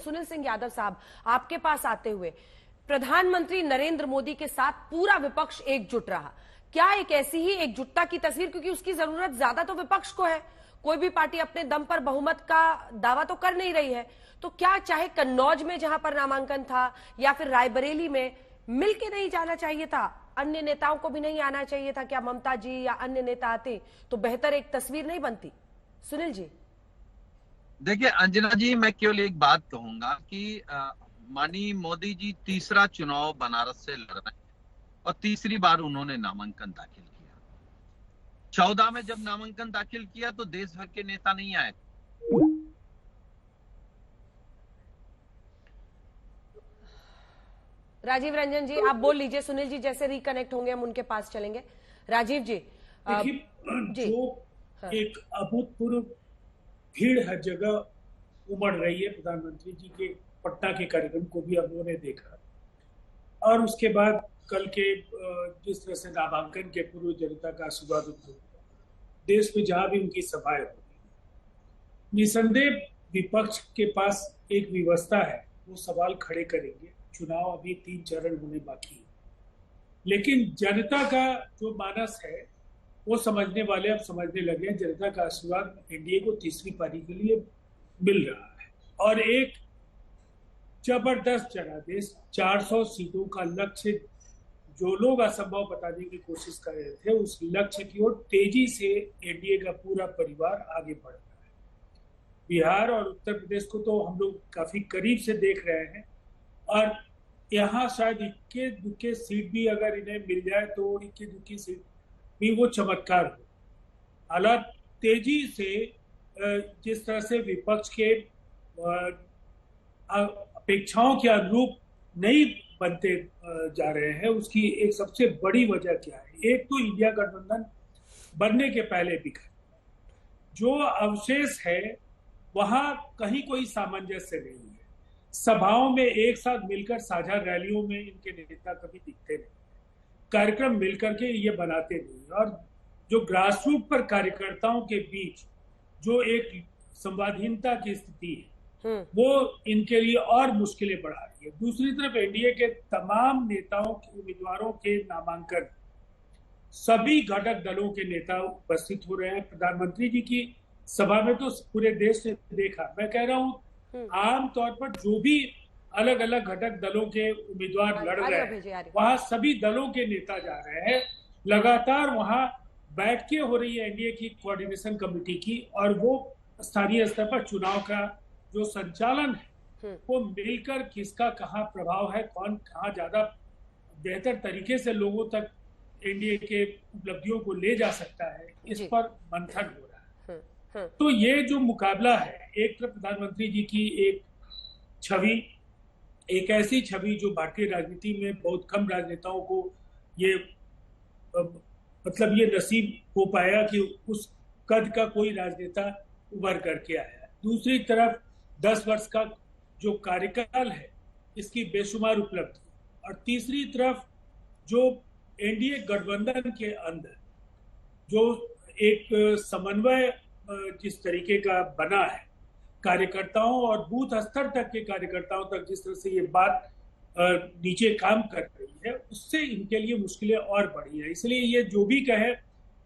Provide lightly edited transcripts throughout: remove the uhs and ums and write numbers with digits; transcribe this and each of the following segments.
सुनील सिंह यादव साहब, आपके पास आते हुए, प्रधानमंत्री नरेंद्र मोदी के साथ पूरा विपक्ष एकजुट रहा, क्या एक ऐसी ही एकजुटता की तस्वीर, क्योंकि उसकी जरूरत ज्यादा तो विपक्ष को है, कोई भी पार्टी अपने दम पर बहुमत का दावा तो कर नहीं रही है, तो क्या चाहे कन्नौज में जहां पर नामांकन था या फिर रायबरेली में मिलके नहीं जाना चाहिए था, अन्य नेताओं को भी नहीं आना चाहिए था? क्या ममता जी या अन्य नेता आते तो बेहतर एक तस्वीर नहीं बनती? सुनील जी। देखिए अंजना जी, मैं केवल एक बात कहूंगा कि माननीय मोदी जी तीसरा चुनाव बनारस से लड़ रहे हैं और तीसरी बार उन्होंने नामांकन दाखिल किया। 14 में जब नामांकन दाखिल किया तो देश भर के नेता नहीं आए। राजीव रंजन जी, आप बोल लीजिए, सुनील जी जैसे रिकनेक्ट होंगे हम उनके पास चलेंगे। राजीव जी। देखिए, जो एक अभूतपूर्व भीड़ हर जगह उमड़ रही है, प्रधानमंत्री जी के पटना के कार्यक्रम को भी हम लोगों ने देखा, और उसके बाद कल के जिस तरह से नामांकन के पूर्व जनता का आशीर्वाद हुआ, देश में जहां भी उनकी सभाएं हो रही, निसंदेह विपक्ष के पास एक व्यवस्था है, वो सवाल खड़े करेंगे। चुनाव अभी 3 चरण होने बाकी है, लेकिन जनता का जो मानस है वो समझने वाले अब समझने लगे हैं। जनता का आशीर्वाद एनडीए को तीसरी पारी के लिए मिल रहा है और एक जबरदस्त जनादेश 400 सीटों का लक्ष्य जो लोग असंभव बताने की कोशिश कर रहे थे, उस लक्ष्य की ओर तेजी से एनडीए का पूरा परिवार आगे बढ़ रहा है। बिहार और उत्तर प्रदेश को तो हम लोग काफी करीब से देख रहे हैं और यहाँ शायद इक्के दुक्के सीट भी अगर इन्हें मिल जाए तो इक्के दुक्की सीट भी वो चमत्कार हो। हालात तेजी से जिस तरह से विपक्ष के अपेक्षाओं के अनुरूप नहीं बनते जा रहे हैं, उसकी एक सबसे बड़ी वजह क्या है? एक तो इंडिया गठबंधन बनने के पहले भी जो अवशेष है वहां कहीं कोई सामंजस्य नहीं है। सभाओं में एक साथ मिलकर साझा रैलियों में इनके नेता कभी दिखते नहीं, कार्यक्रम मिलकर के ये बनाते नहीं, और जो ग्रासरूट पर कार्यकर्ताओं के बीच जो एक संवादहीनता की स्थिति है वो इनके लिए और मुश्किलें बढ़ा रही है। दूसरी तरफ एनडीए के तमाम नेताओं के उम्मीदवारों के नामांकन सभी घटक दलों के नेता उपस्थित हो रहे हैं। प्रधानमंत्री जी की सभा में तो पूरे देश ने देखा, मैं कह रहा हूँ आम तौर पर जो भी अलग अलग घटक दलों के उम्मीदवार लड़ रहे हैं वहां सभी दलों के नेता जा रहे हैं। लगातार वहां बैठकें हो रही है एनडीए की कोऑर्डिनेशन कमेटी की, और वो स्थानीय स्तर पर चुनाव का जो संचालन है वो मिलकर किसका कहाँ प्रभाव है, कौन कहाँ ज्यादा बेहतर तरीके से लोगों तक एनडीए के उपलब्धियों को ले जा सकता है, इस पर मंथन हो रहा है। तो ये जो मुकाबला है, एक तरफ प्रधानमंत्री जी की एक छवि, एक ऐसी छवि जो भारतीय राजनीति में बहुत कम राजनेताओं को ये मतलब ये नसीब हो पाया कि उस कद का कोई राजनेता उभर करके आया। दूसरी तरफ 10 वर्ष का जो कार्यकाल है इसकी बेशुमार उपलब्धि, और तीसरी तरफ जो एनडीए गठबंधन के अंदर जो एक समन्वय जिस तरीके का बना है, कार्यकर्ताओं और बूथ स्तर तक के कार्यकर्ताओं तक जिस तरह से ये बात नीचे काम कर रही है, उससे इनके लिए मुश्किलें और बढ़ी है। इसलिए ये जो भी कहे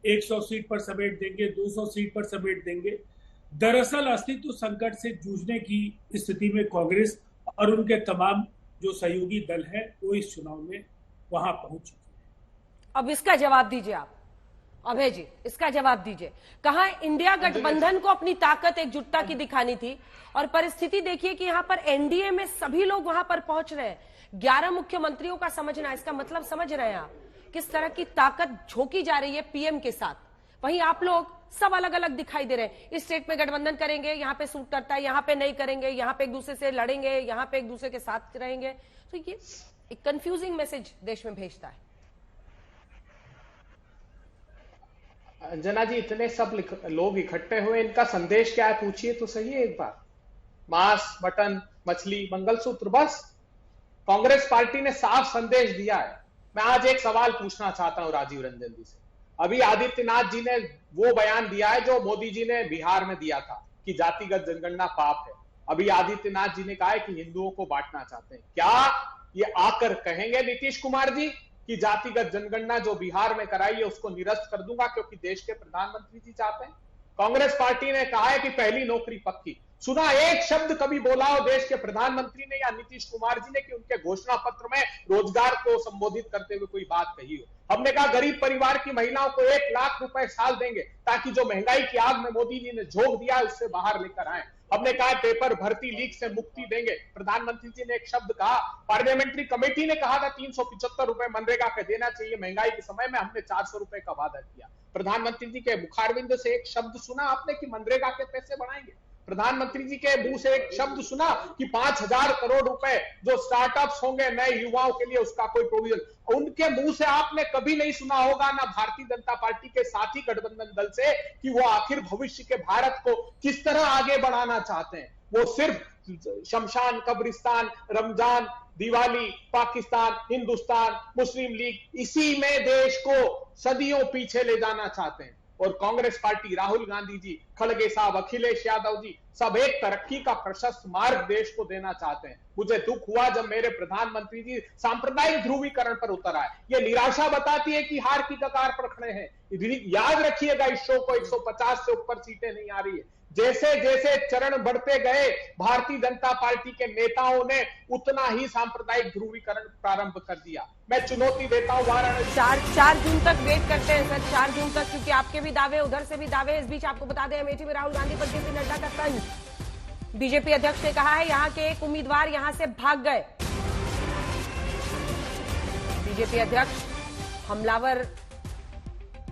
100 सीट पर समेट देंगे, 200 सीट पर समेट देंगे, दरअसल अस्तित्व संकट से जूझने की स्थिति में कांग्रेस और उनके तमाम जो सहयोगी दल हैं वो इस चुनाव में वहां पहुंच चुके हैं। अब इसका जवाब दीजिए आप अभय जी, इसका जवाब दीजिए। कहा इंडिया गठबंधन को अपनी ताकत एकजुटता की दिखानी थी, और परिस्थिति देखिए कि यहाँ पर एनडीए में सभी लोग वहां पर पहुंच रहे हैं। 11 मुख्यमंत्रियों का समझना, इसका मतलब समझ रहे हैं आप किस तरह की ताकत झोंकी जा रही है पीएम के साथ। वहीं आप लोग सब अलग अलग दिखाई दे रहे हैं, इस स्टेट में गठबंधन करेंगे, यहाँ पे सूट करता है, यहाँ पे नहीं करेंगे, यहाँ पे एक दूसरे से लड़ेंगे, यहाँ पे एक दूसरे के साथ रहेंगे। तो ये एक कंफ्यूजिंग मैसेज देश में भेजता है। अंजना जी, इतने सब लोग इकट्ठे हुए, इनका संदेश क्या है पूछिए तो सही है एक बार। मांस, मटन, मछली, मंगलसूत्र, बस। कांग्रेस पार्टी ने साफ संदेश दिया है। मैं आज एक सवाल पूछना चाहता हूं राजीव रंजन जी से। अभी आदित्यनाथ जी ने वो बयान दिया है जो मोदी जी ने बिहार में दिया था कि जातिगत जनगणना पाप है, अभी आदित्यनाथ जी ने कहा है कि हिंदुओं को बांटना चाहते हैं। क्या ये आकर कहेंगे नीतीश कुमार जी कि जातिगत जनगणना जो बिहार में कराई है उसको निरस्त कर दूंगा क्योंकि देश के प्रधानमंत्री जी चाहते हैं? कांग्रेस पार्टी ने कहा है कि पहली नौकरी पक्की। सुना एक शब्द कभी बोला हो देश के प्रधानमंत्री ने या नीतीश कुमार जी ने कि उनके घोषणा पत्र में रोजगार को संबोधित करते हुए कोई बात कही हो? हमने कहा गरीब परिवार की महिलाओं को 1 लाख रुपए साल देंगे ताकि जो महंगाई की आग में मोदी जी ने झोंक दिया है उससे बाहर लेकर आए। हमने कहा पेपर भर्ती लीक से मुक्ति देंगे। प्रधानमंत्री जी ने एक शब्द कहा, पार्लियामेंट्री कमेटी ने कहा था 375 रुपए मनरेगा पे देना चाहिए महंगाई के समय में, हमने 400 रुपए का वादा किया। प्रधानमंत्री जी के मुखारविंद से एक शब्द सुना आपने कि मनरेगा के पैसे बढ़ाएंगे? प्रधानमंत्री जी के मुंह से एक शब्द सुना कि 5,000 करोड़ रुपए जो स्टार्टअप्स होंगे नए युवाओं के लिए उसका कोई प्रोविजन? उनके मुंह से आपने कभी नहीं सुना होगा, ना भारतीय जनता पार्टी के साथी गठबंधन दल से, कि वो आखिर भविष्य के भारत को किस तरह आगे बढ़ाना चाहते हैं। वो सिर्फ शमशान, कब्रिस्तान, रमजान, दिवाली, पाकिस्तान, हिंदुस्तान, मुस्लिम लीग, इसी में देश को सदियों पीछे ले जाना चाहते हैं। और कांग्रेस पार्टी, राहुल गांधी जी, खड़गे साहब, अखिलेश यादव जी, सब एक तरक्की का प्रशस्त मार्ग देश को देना चाहते हैं। मुझे दुख हुआ जब मेरे प्रधानमंत्री जी सांप्रदायिक ध्रुवीकरण पर उतर आए। ये निराशा बताती है कि हार की कगार पर खड़े हैं। याद रखिएगा इस शो को, 150 से ऊपर सीटें नहीं आ रही है। जैसे जैसे चरण बढ़ते गए भारतीय जनता पार्टी के नेताओं ने उतना ही सांप्रदायिक ध्रुवीकरण प्रारंभ कर दिया। मैं चुनौती देता हूं वाराणसी। 4 जून तक वेट करते हैं सर, 4 जून तक, क्योंकि आपके भी दावे उधर से भी दावे। इस बीच आपको बता दें अमेठी में राहुल गांधी पर जेपी नड्डा का तंज। बीजेपी अध्यक्ष ने कहा है यहां के एक उम्मीदवार यहां से भाग गए। बीजेपी अध्यक्ष हमलावर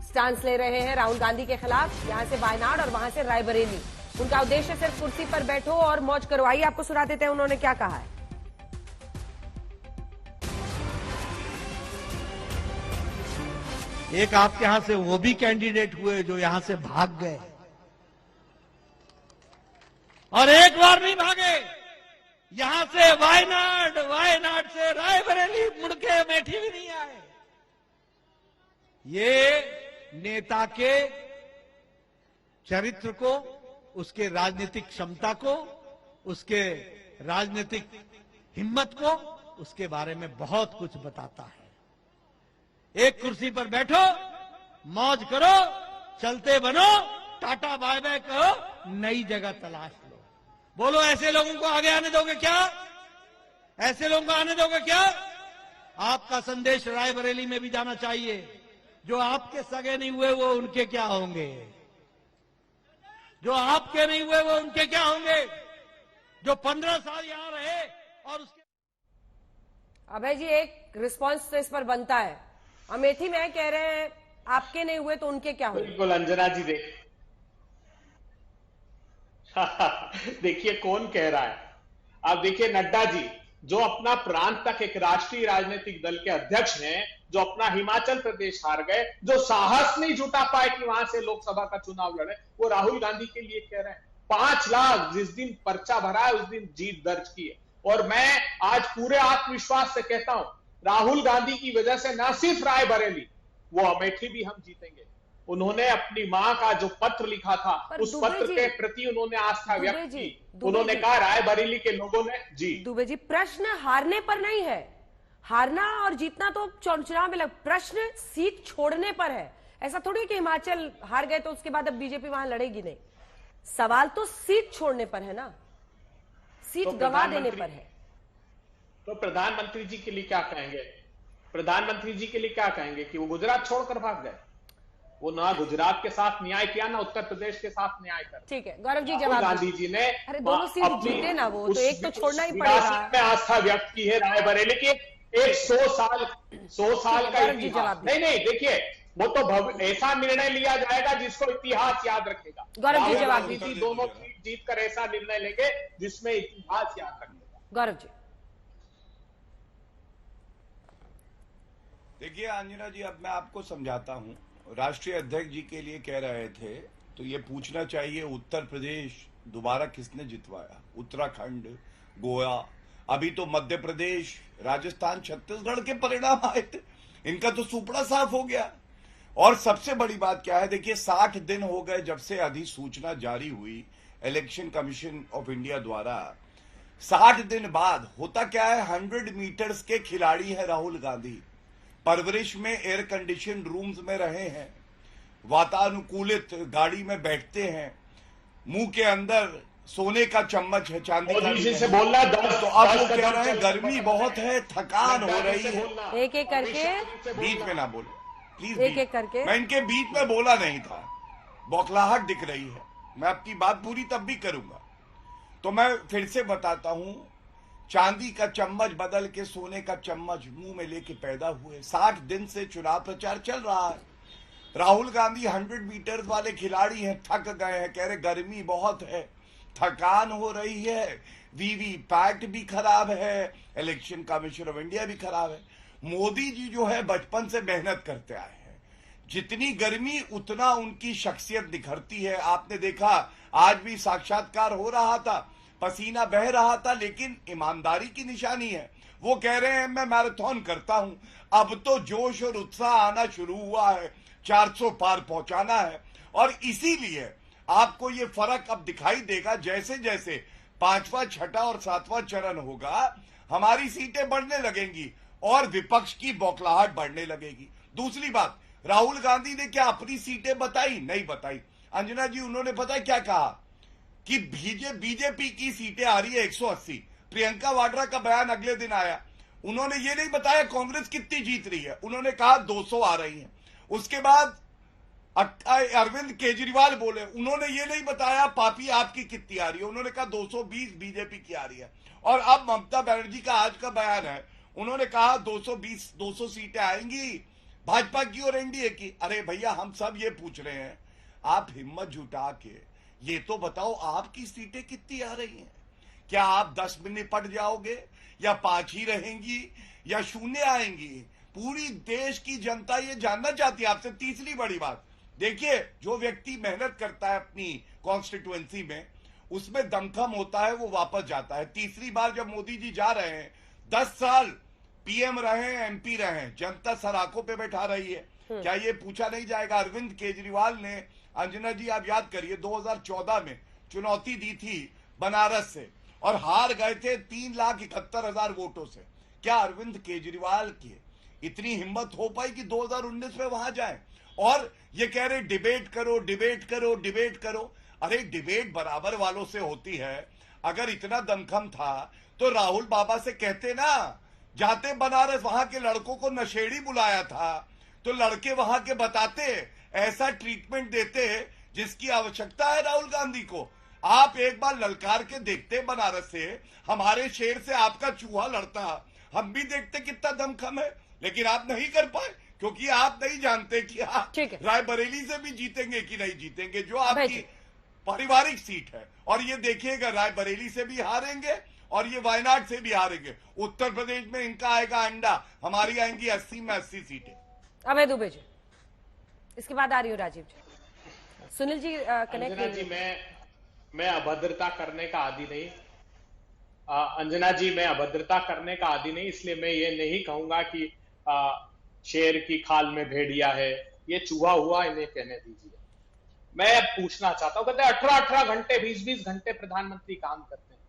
स्टांस ले रहे हैं राहुल गांधी के खिलाफ, यहां से वायनाड और वहां से रायबरेली। उनका उद्देश्य सिर्फ कुर्सी पर बैठो और मौज करो। आइए आपको सुना देते हैं उन्होंने क्या कहा है। एक आपके यहां से वो भी कैंडिडेट हुए जो यहां से भाग गए, और एक बार नहीं भागे, यहां से वायनाड से रायबरेली मुड़ के अमेठी भी नहीं आए। ये नेता के चरित्र को, उसके राजनीतिक क्षमता को, उसके राजनीतिक हिम्मत को, उसके बारे में बहुत कुछ बताता है। एक कुर्सी पर बैठो, मौज करो, चलते बनो, टाटा बाय बाय करो, नई जगह तलाश लो। बोलो ऐसे लोगों को आगे आने दोगे क्या? ऐसे लोगों को आने दोगे क्या? आपका संदेश रायबरेली में भी जाना चाहिए। जो आपके सगे नहीं हुए वो उनके क्या होंगे? जो आपके नहीं हुए वो उनके क्या होंगे? जो 15 साल यहां रहे और उसके। अभय जी, एक रिस्पांस तो इस पर बनता है। अमेठी में कह रहे हैं आपके नहीं हुए तो उनके क्या होंगे? बिल्कुल अंजना जी, देखिए कौन कह रहा है। आप देखिए नड्डा जी, जो अपना प्रांत तक एक राष्ट्रीय राजनीतिक दल के अध्यक्ष हैं, जो अपना हिमाचल प्रदेश हार गए, जो साहस नहीं जुटा पाए कि वहां से लोकसभा का चुनाव लड़े, वो राहुल गांधी के लिए कह रहे हैं। 5 लाख जिस दिन पर्चा भरा है उस दिन जीत दर्ज की है। और मैं आज पूरे आत्मविश्वास से कहता हूं, राहुल गांधी की वजह से न सिर्फ रायबरेली, वो अमेठी भी हम जीतेंगे। उन्होंने अपनी मां का जो पत्र लिखा था, उस पत्र के प्रति उन्होंने आस्था व्यक्त की। उन्होंने कहा रायबरेली के लोगों ने। जी दुबे जी, प्रश्न हारने पर नहीं है। हारना और जीतना तो चुनाव में प्रश्न सीट छोड़ने पर है। ऐसा थोड़ी कि हिमाचल हार गए तो उसके बाद अब बीजेपी वहां लड़ेगी नहीं। सवाल तो सीट छोड़ने पर है ना, सीट गंवा देने पर है। तो प्रधानमंत्री जी के लिए क्या कहेंगे? प्रधानमंत्री जी के लिए क्या कहेंगे कि वो गुजरात छोड़कर भाग गए? वो ना गुजरात के साथ न्याय किया, ना उत्तर प्रदेश के साथ न्याय कर। ठीक है गौरव जी, जवाब गांधी जी ने अरे दोनों सीट जीते ना, वो तो एक तो छोड़ना ही पड़ेगा। में आस्था व्यक्त की है रायबरेली की। एक 100 साल का इतिहास नहीं, देखिए वो तो ऐसा निर्णय लिया जाएगा जिसको इतिहास याद रखेगा। गौरव जी जवाब दीजिए। दोनों सीट जीतकर ऐसा निर्णय लेंगे जिसमें इतिहास याद रखेगा। गौरव जी देखिए अंजना जी, अब मैं आपको समझाता हूं। राष्ट्रीय अध्यक्ष जी के लिए कह रहे थे तो ये पूछना चाहिए उत्तर प्रदेश दोबारा किसने जितवाया? उत्तराखंड, गोवा, अभी तो मध्य प्रदेश, राजस्थान, छत्तीसगढ़ के परिणाम आए थे। इनका तो सुपड़ा साफ हो गया। और सबसे बड़ी बात क्या है, देखिए 60 दिन हो गए जब से अधिसूचना जारी हुई इलेक्शन कमीशन ऑफ इंडिया द्वारा 60 दिन बाद होता क्या है, 100 मीटर्स के खिलाड़ी है राहुल गांधी, परवरिश में एयर कंडीशन रूम्स में रहे हैं, वातानुकूलित गाड़ी में बैठते हैं, मुंह के अंदर सोने का चम्मच है, चांदी का मोदी जी से बोलना 10 तो अब वो कह रहे हैं गर्मी बहुत है, थकान हो रही है। एक एक करके, बीच में ना बोलो प्लीज, एक एक करके। मैं इनके बीच में बोला नहीं था, बौखलाहट दिख रही है, मैं आपकी बात पूरी तब भी करूंगा। तो मैं फिर से बताता हूं, चांदी का चम्मच बदल के सोने का चम्मच मुंह में लेके पैदा हुए। 60 दिन से चुनाव प्रचार चल रहा है। राहुल गांधी 100 मीटर वाले खिलाड़ी हैं, थक गए हैं, कह रहे गर्मी बहुत है, थकान हो रही है, वीवीपैट भी खराब है, इलेक्शन कमीशन ऑफ इंडिया भी खराब है। मोदी जी जो है बचपन से मेहनत करते आए हैं, जितनी गर्मी उतना उनकी शख्सियत निखरती है। आपने देखा आज भी साक्षात्कार हो रहा था, पसीना बह रहा था, लेकिन ईमानदारी की निशानी है। वो कह रहे हैं मैं मैराथन करता हूं, अब तो जोश और उत्साह आना शुरू हुआ है, 400 पार पहुंचाना है। और इसीलिए आपको ये फर्क अब दिखाई देगा, जैसे जैसे 5वां, 6ठा और 7वां चरण होगा, हमारी सीटें बढ़ने लगेंगी और विपक्ष की बौखलाहट बढ़ने लगेगी। दूसरी बात, राहुल गांधी ने क्या अपनी सीटें बताई? नहीं बताई। अंजना जी, उन्होंने पता क्या कहा कि बीजेपी की सीटें आ रही है 180। प्रियंका वाड्रा का बयान अगले दिन आया, उन्होंने ये नहीं बताया कांग्रेस कितनी जीत रही है, उन्होंने कहा 200 आ रही है। उसके बाद अरविंद केजरीवाल बोले, उन्होंने ये नहीं बताया पापी आपकी कितनी आ रही है, उन्होंने कहा 220 बीजेपी की आ रही है। और अब ममता बनर्जी का आज का बयान है, उन्होंने कहा 200 सीटें आएंगी भाजपा की और एनडीए की। अरे भैया, हम सब ये पूछ रहे हैं, आप हिम्मत जुटा के ये तो बताओ आपकी सीटें कितनी आ रही हैं? क्या आप 10 में निपट जाओगे, या 5 ही रहेंगी, या 0 आएंगी? पूरी देश की जनता ये जानना चाहती है आपसे। तीसरी बड़ी बात देखिए, जो व्यक्ति मेहनत करता है अपनी कॉन्स्टिट्यूएंसी में, उसमें दमखम होता है, वो वापस जाता है। तीसरी बार जब मोदी जी जा रहे हैं, 10 साल पीएम रहे, एमपी रहे, जनता सराखों पे बैठा रही है, क्या ये पूछा नहीं जाएगा? अरविंद केजरीवाल ने, अंजना जी आप याद करिए, 2014 में चुनौती दी थी बनारस से और हार गए थे 3,71,000 वोटों से। क्या अरविंद केजरीवाल की इतनी हिम्मत हो पाई कि 2019 में वहां जाएं? और ये कह रहे डिबेट करो, डिबेट करो, डिबेट करो। अरे डिबेट बराबर वालों से होती है। अगर इतना दमखम था तो राहुल बाबा से कहते ना, जाते बनारस, वहां के लड़कों को नशेड़ी बुलाया था तो लड़के वहां के बताते, ऐसा ट्रीटमेंट देते जिसकी आवश्यकता है राहुल गांधी को। आप एक बार ललकार के देखते बनारस से, हमारे शेर से आपका चूहा लड़ता, हम भी देखते कितना दमखम है, लेकिन आप नहीं कर पाए क्योंकि आप नहीं जानते कि आप रायबरेली से भी जीतेंगे कि नहीं जीतेंगे, जो आपकी पारिवारिक सीट है। और ये देखिएगा, रायबरेली से भी हारेंगे और ये वायनाड से भी हारेंगे। उत्तर प्रदेश में इनका आएगा अंडा, हमारी आएंगी 80 में 80 सीटें। अभय दुबे जी, इसके बाद आ रही हूँ राजीव जी। सुनील जी कनेक्ट जी, मैं अभद्रता करने का आदी नहीं। अंजना जी, मैं अभद्रता करने का आदी नहीं, इसलिए मैं ये नहीं कहूंगा कि शेर की खाल में भेड़िया है, ये चूहा हुआ, इन्हें कहने दीजिए। मैं पूछना चाहता हूं, कहते 18 घंटे 20 घंटे प्रधानमंत्री काम करते हैं।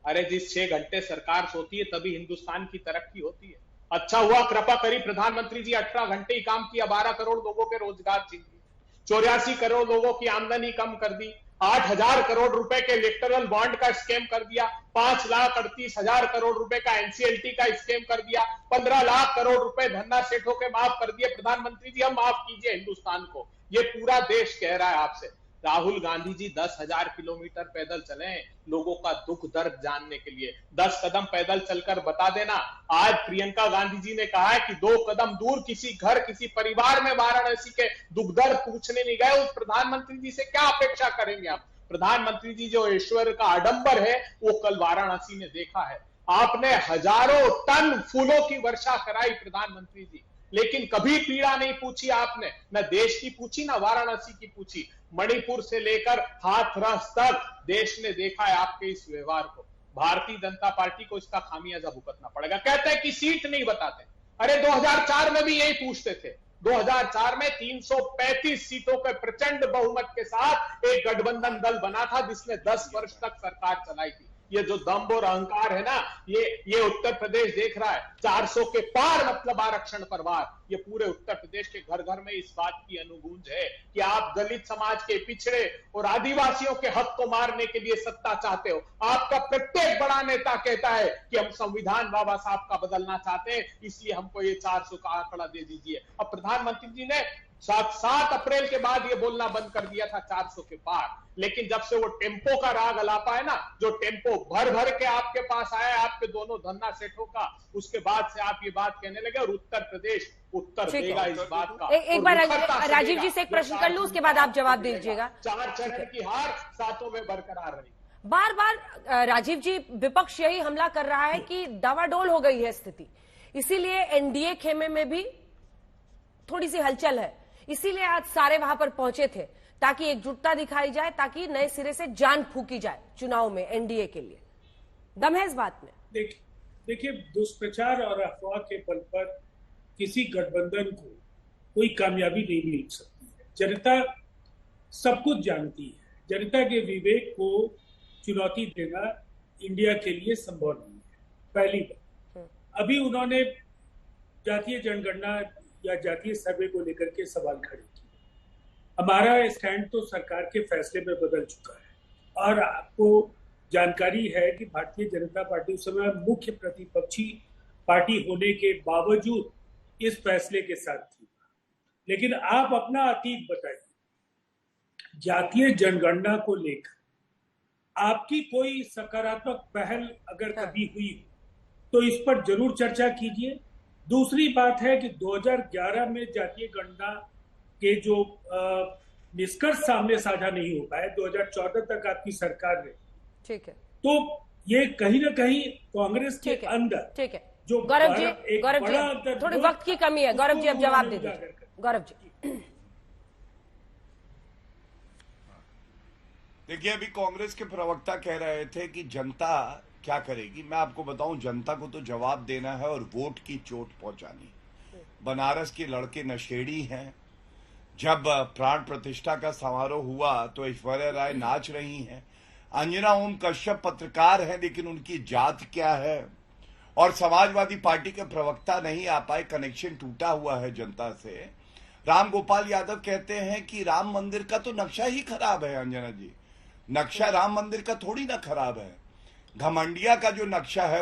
अरे जिस 6 घंटे सरकार सोती है तभी हिंदुस्तान की तरक्की होती है। अच्छा हुआ, कृपा करी प्रधानमंत्री जी 18 घंटे ही काम किया, 12 करोड़ लोगों के रोजगार छीन लिए, 84 करोड़ लोगों की आमदनी कम कर दी, 8,000 करोड़ रुपए के इलेक्टोरल बॉन्ड का स्कैम कर दिया, 5,38,000 करोड़ रुपए का एनसीएलटी का स्कैम कर दिया, 15 लाख करोड़ रुपए धन्ना सेठों के माफ कर दिए। प्रधानमंत्री जी, हम माफ कीजिए हिंदुस्तान को, ये पूरा देश कह रहा है आपसे। राहुल गांधी जी 10,000 किलोमीटर पैदल चले लोगों का दुख दर्द जानने के लिए। 10 कदम पैदल चलकर बता देना। आज प्रियंका गांधी जी ने कहा है कि 2 कदम दूर किसी घर, किसी परिवार में वाराणसी के दुख दर्द पूछने नहीं गए। उस प्रधानमंत्री जी से क्या अपेक्षा करेंगे आप? प्रधानमंत्री जी जो ईश्वर का आडंबर है वो कल वाराणसी में देखा है। आपने हजारों टन फूलों की वर्षा कराई प्रधानमंत्री जी, लेकिन कभी पीड़ा नहीं पूछी आपने, न देश की पूछी न वाराणसी की पूछी। मणिपुर से लेकर हाथरस तक देश ने देखा है आपके इस व्यवहार को। भारतीय जनता पार्टी को इसका खामियाजा भुगतना पड़ेगा। कहते हैं कि सीट नहीं बताते, अरे 2004 में भी यही पूछते थे, 2004 में 335 सीटों के प्रचंड बहुमत के साथ एक गठबंधन दल बना था जिसने 10 वर्ष तक सरकार चलाई थी। ये जो दम्भ और अहंकार है ना, ये उत्तर प्रदेश देख रहा है। 400 के पार मतलब आरक्षण पर वार। ये पूरे उत्तर प्रदेश के घर घर में इस बात की अनुगूंज है कि आप दलित समाज के, पिछड़े और आदिवासियों के हक को मारने के लिए सत्ता चाहते हो। आपका प्रत्येक बड़ा नेता कहता है कि हम संविधान बाबा साहब का बदलना चाहते हैं, इसलिए हमको ये 400 का आंकड़ा दे दीजिए। अब प्रधानमंत्री जी ने 7 अप्रैल के बाद ये बोलना बंद कर दिया था 400 के पार, लेकिन जब से वो टेम्पो का राग अलापा है ना, जो टेम्पो भर भर के आपके पास आया आपके दोनों धन्ना सेठों का, उसके बाद से आप ये बात कहने लगे और उत्तर प्रदेश उत्तर देगा इस बात का। एक बार राजीव जी से एक प्रश्न कर लूं, उसके बाद आप जवाब दीजिएगा। 4 चरण की हार 7 में बरकरार रही। बार बार राजीव जी, विपक्ष यही हमला कर रहा है कि डावाडोल हो गई है स्थिति, इसीलिए एनडीए खेमे में भी थोड़ी सी हलचल है, इसीलिए आज सारे वहां पर पहुंचे थे ताकि एकजुटता दिखाई जाए, ताकि नए सिरे से जान फूकी जाए चुनाव में एनडीए के लिए। दम है इस बात में? देखिए, दुष्प्रचार और अफवाह के बल पर किसी गठबंधन को कोई कामयाबी नहीं मिल सकती है। जनता सब कुछ जानती है। जनता के विवेक को चुनौती देना इंडिया के लिए संभव नहीं है। पहली बात, अभी उन्होंने जातीय जनगणना या जातीय सर्वे को लेकर के सवाल खड़े किए। हमारा स्टैंड तो सरकार के फैसले में बदल चुका है और आपको जानकारी है कि भारतीय जनता पार्टी उस समय मुख्य प्रतिपक्षी पार्टी होने के बावजूद इस फैसले के साथ थी। लेकिन आप अपना अतीत बताइए, जातीय जनगणना को लेकर आपकी कोई सकारात्मक पहल अगर कभी हुई तो इस पर जरूर चर्चा कीजिए। दूसरी बात है कि 2011 में जातीय गणना के जो निष्कर्ष सामने साझा नहीं हो पाए, 2014 तक आपकी सरकार रही, ठीक है, तो ये कहीं ना कहीं कांग्रेस के अंदर, ठीक है, जो गौरव जी थोड़ी वक्त की कमी है। गौरव जी अब जवाब दे दीजिए। गौरव जी, देखिए, अभी कांग्रेस के प्रवक्ता कह रहे थे कि जनता क्या करेगी। मैं आपको बताऊं, जनता को तो जवाब देना है और वोट की चोट पहुंचानी। बनारस के लड़के नशेड़ी हैं। जब प्राण प्रतिष्ठा का समारोह हुआ तो ऐश्वर्या राय नाच रही हैं। अंजना ओम कश्यप पत्रकार हैं, लेकिन उनकी जात क्या है? और समाजवादी पार्टी के प्रवक्ता नहीं आ पाए, कनेक्शन टूटा हुआ है जनता से। राम गोपाल यादव कहते हैं कि राम मंदिर का तो नक्शा ही खराब है। अंजना जी, नक्शा राम मंदिर का थोड़ी ना खराब है। घमंडिया का जो नक्शा है